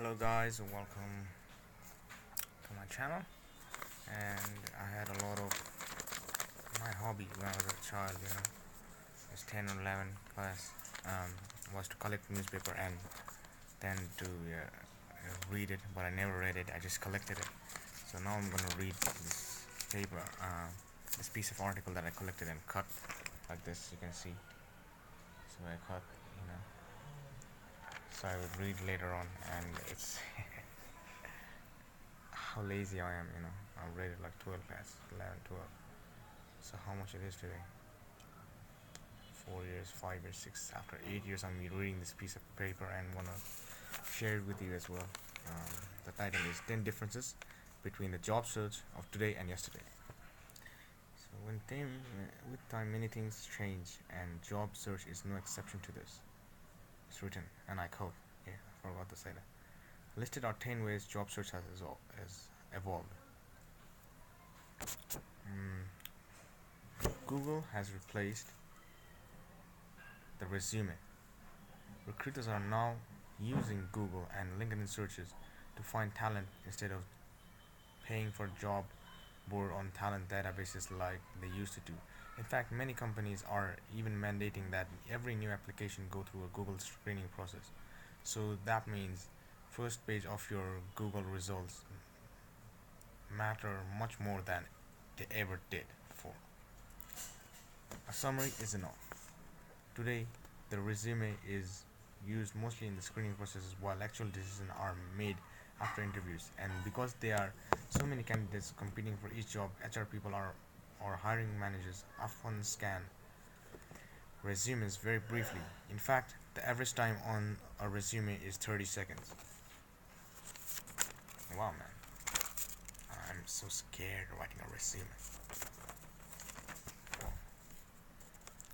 Hello guys, and welcome to my channel. And I had a lot of my hobby when I was a child, it's 10 or 11 class, was to collect newspaper and then to read it, but I never read it, I just collected it. So now I'm gonna read this paper, this piece of article that I collected and cut like this, you can see. So I cut, so I would read later on, and it's how lazy I am, I read it like 12 class, 11, 12. So how much it is today? 4 years, 5 years, 6. After 8 years, I'm reading this piece of paper and wanna share it with you as well. The title is 10 Differences Between the Job Search of Today and Yesterday. So with time, many things change, and job search is no exception to this. It's written, and I quote. Yeah, I forgot to say that. Listed are 10 ways job search has evolved. Google has replaced the resume. Recruiters are now using Google and LinkedIn searches to find talent instead of paying for job board on talent databases like they used to do. In fact, many companies are even mandating that every new application go through a Google screening process. So that means first page of your Google results matter much more than they ever did before. A summary is enough. Today, the resume is used mostly in the screening processes while actual decisions are made after interviews. And because there are so many candidates competing for each job, HR people or hiring managers often scan resumes very briefly. In fact, the average time on a resume is 30 seconds. Wow, man. I'm so scared writing a resume. Oh,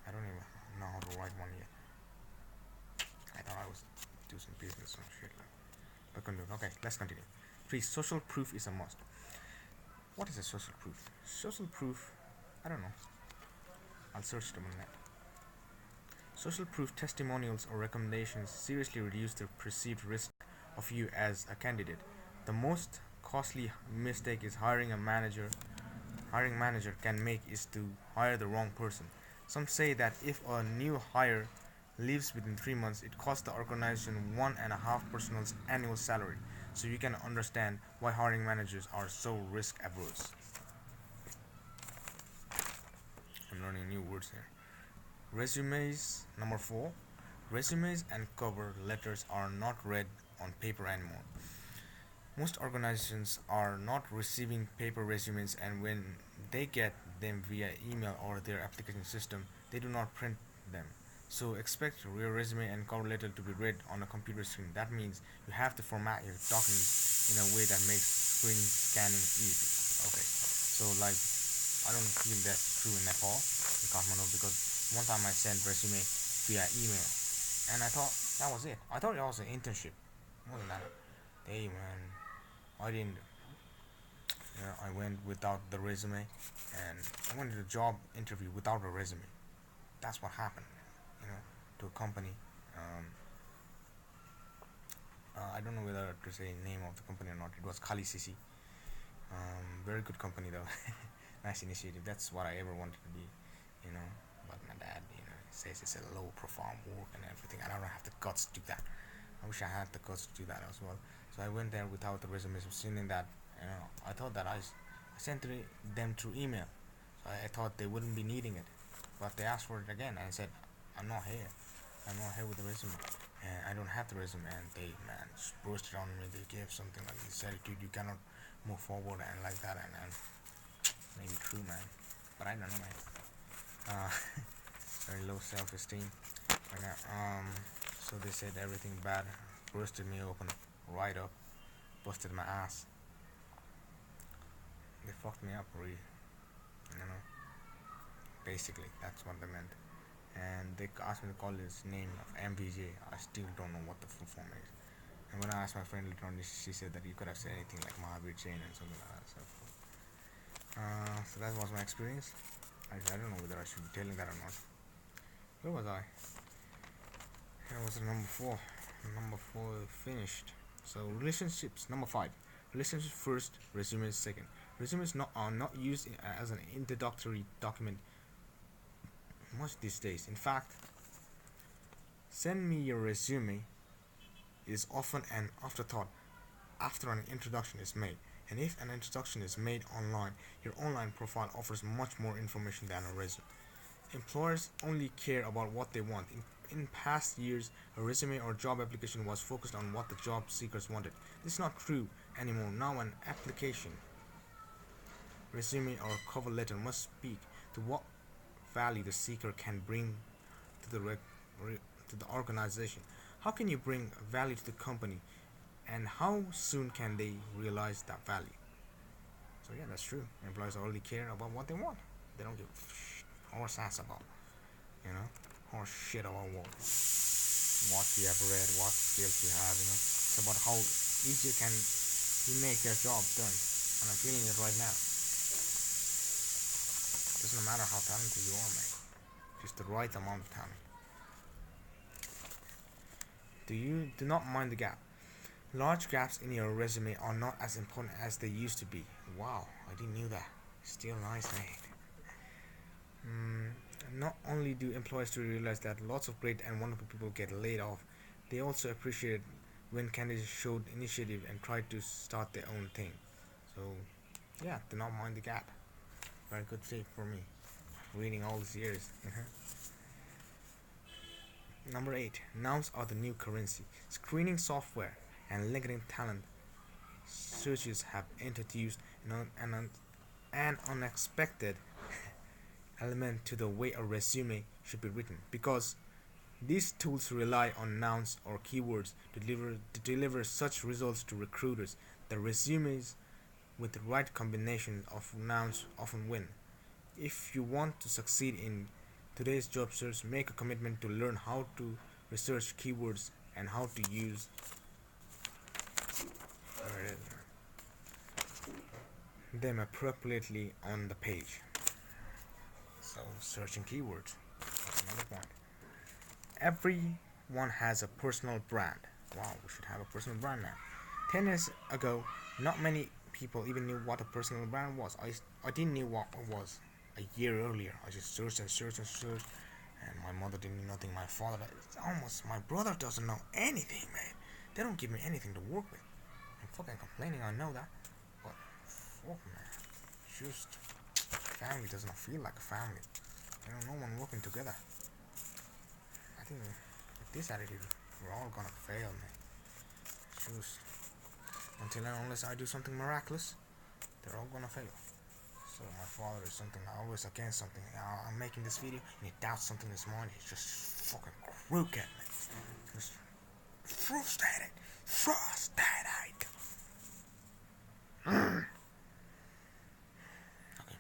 I don't even know how to write one yet. I thought I was do some business or shit okay, let's continue. 3. Social proof is a must. What is a social proof? Social proof, I don't know. I'll search them on the net. Social proof testimonials or recommendations seriously reduce the perceived risk of you as a candidate. The most costly mistake is hiring manager can make is to hire the wrong person. Some say that if a new hire leaves within 3 months, it costs the organization 1.5% annual salary. So you can understand why hiring managers are so risk averse. I'm learning new words here. Resumes, number 4. Resumes and cover letters are not read on paper anymore. Most organizations are not receiving paper resumes, and when they get them via email or their application system, they do not print them. So expect your resume and cover letter to be read on a computer screen. That means you have to format your documents in a way that makes screen scanning easy. Okay, so like I don't feel that's true in Nepal, in Kathmandu, because one time I sent resume via email, and I thought that was it. I thought it was an internship. Wasn't that? Hey man, I didn't. I went without the resume, and I went to the job interview without a resume. That's what happened, to a company. Um, I don't know whether to say name of the company or not. It was Kali Sisi. Very good company though. Nice initiative. That's what I ever wanted to be, But my dad, says it's a low profile work and everything. I don't have the guts to do that. I wish I had the guts to do that as well. So I went there without the resume, assuming that I thought that I sent them through email. So I thought they wouldn't be needing it, but they asked for it again. And I said, I'm not here. I'm not here with the resume, and I don't have the resume. And they just roasted on me. They gave something like this attitude, you cannot move forward and like that. And maybe true, man, but I don't know, man. Very low self-esteem. So they said everything bad, roasted me open, right up, busted my ass. They fucked me up, really. Basically, that's what they meant. And they asked me to call his name of MVJ. I still don't know what the full form is. And when I asked my friend later on, she said that you could have said anything like Mahavir Jain and something like that. So that was my experience. I don't know whether I should be telling that or not. Where was I? Here was number 4. Number 4 finished. So relationships, number five. Relationships first, resumes second. Resumes are not used as an introductory document much these days. In fact, send me your resume is often an afterthought after an introduction is made. And if an introduction is made online, your online profile offers much more information than a resume. Employers only care about what they want. In past years, a resume or job application was focused on what the job seekers wanted. This is not true anymore. Now, an application, resume, or cover letter must speak to what value the seeker can bring to to the organization. How can you bring value to the company, and how soon can they realize that value? So yeah, that's true. Employers only care about what they want. They don't give a horse ass about, you know, horse shit about what you have read, what skills you have. It's about how easy can you make your job done. And I'm feeling it right now. Doesn't matter how talented you are, mate. Just the right amount of talent. Do not mind the gap. Large gaps in your resume are not as important as they used to be. Wow, I didn't know that. Still nice, mate. Not only do employers to realize that lots of great and wonderful people get laid off, they also appreciate when candidates showed initiative and tried to start their own thing. So, yeah, do not mind the gap. Very good tip for me. Reading all these years. Number 8. Nouns are the new currency. Screening software and LinkedIn talent searches have introduced an unexpected element to the way a resume should be written, because these tools rely on nouns or keywords to deliver such results to recruiters. The resumes with the right combination of nouns often win. If you want to succeed in today's job search, make a commitment to learn how to research keywords and how to use them appropriately on the page. So, searching keywords. That's another point. Everyone has a personal brand. Wow, we should have a personal brand now. 10 years ago, not many people even knew what a personal brand was. I didn't know what it was a year earlier. I just searched and searched and searched, and my mother didn't know nothing. My father, my brother doesn't know anything, man. They don't give me anything to work with. I'm fucking complaining, I know that. But, fuck, man. Just, family doesn't feel like a family. No one working together. I think with this attitude, we're all gonna fail, man. Just until and unless I do something miraculous, they're all gonna fail. So my father is something always against something. I'm making this video and he doubts something this morning. He's just fucking crooked, man. Just frustrated. Okay,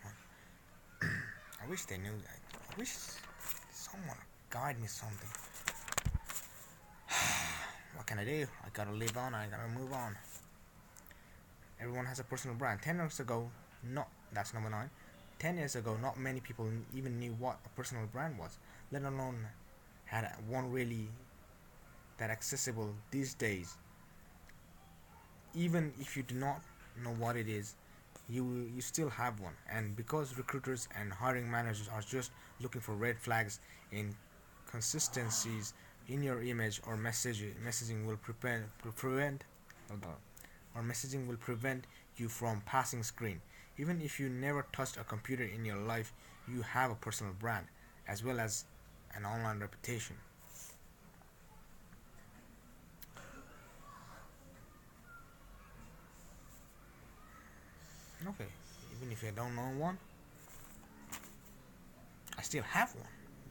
man. I wish they knew that. I wish someone guide me something. What can I do? I gotta live on. I gotta move on. Everyone has a personal brand. 10 years ago, that's number 9. 10 years ago, not many people even knew what a personal brand was, let alone had one really that accessible these days. Even if you do not know what it is, you still have one. And because recruiters and hiring managers are just looking for red flags in consistencies in your image or messaging will prevent you from passing screen. Even if you never touched a computer in your life, you have a personal brand as well as an online reputation. Okay, even if I don't know one, I still have one.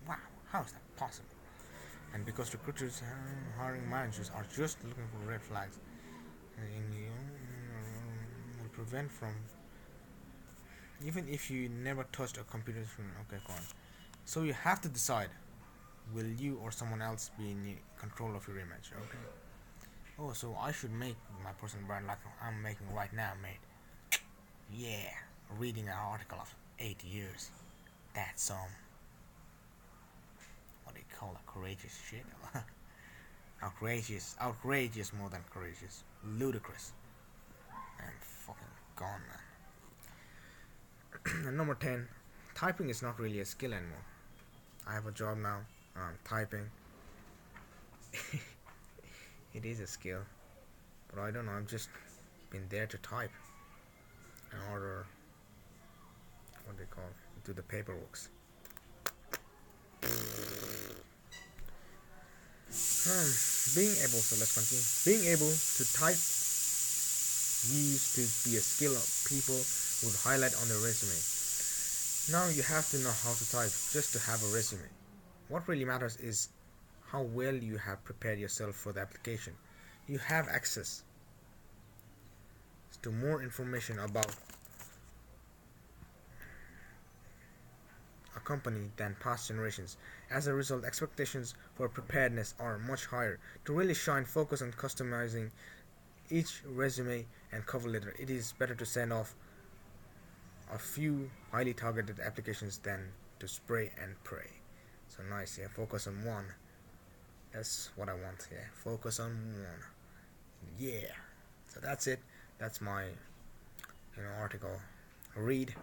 Wow, how is that possible? And because recruiters and hiring managers are just looking for red flags, and will prevent from, even if you never touched a computer screen. Okay, go on. So you have to decide: will you or someone else be in control of your image? Okay. Oh, so I should make my personal brand like I'm making right now, mate. Yeah, reading an article of 8 years. That's what do you call it? Courageous shit. Outrageous more than courageous. ludicrous and fucking gone, man. And number 10, typing is not really a skill anymore. I have a job now. I'm typing. It is a skill, but I don't know. I've just been there to type in order, what they call, do the paperwork. Being able, so let's continue. Being able to type used to be a skill people would highlight on their resume. Now you have to know how to type just to have a resume. What really matters is how well you have prepared yourself for the application. You have access to more information about a company than past generations. As a result, expectations for preparedness are much higher. To really shine, focus on customizing each resume and cover letter. It is better to send off a few highly targeted applications than to spray and pray. So nice, yeah. Focus on one. That's what I want. Yeah, focus on one. Yeah. So that's it. That's my article. Read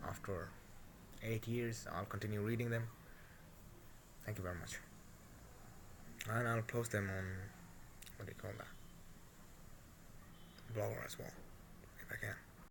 after 8 years. I'll continue reading them. Thank you very much. And I'll post them on, what do you call that, Blogger as well, if I can.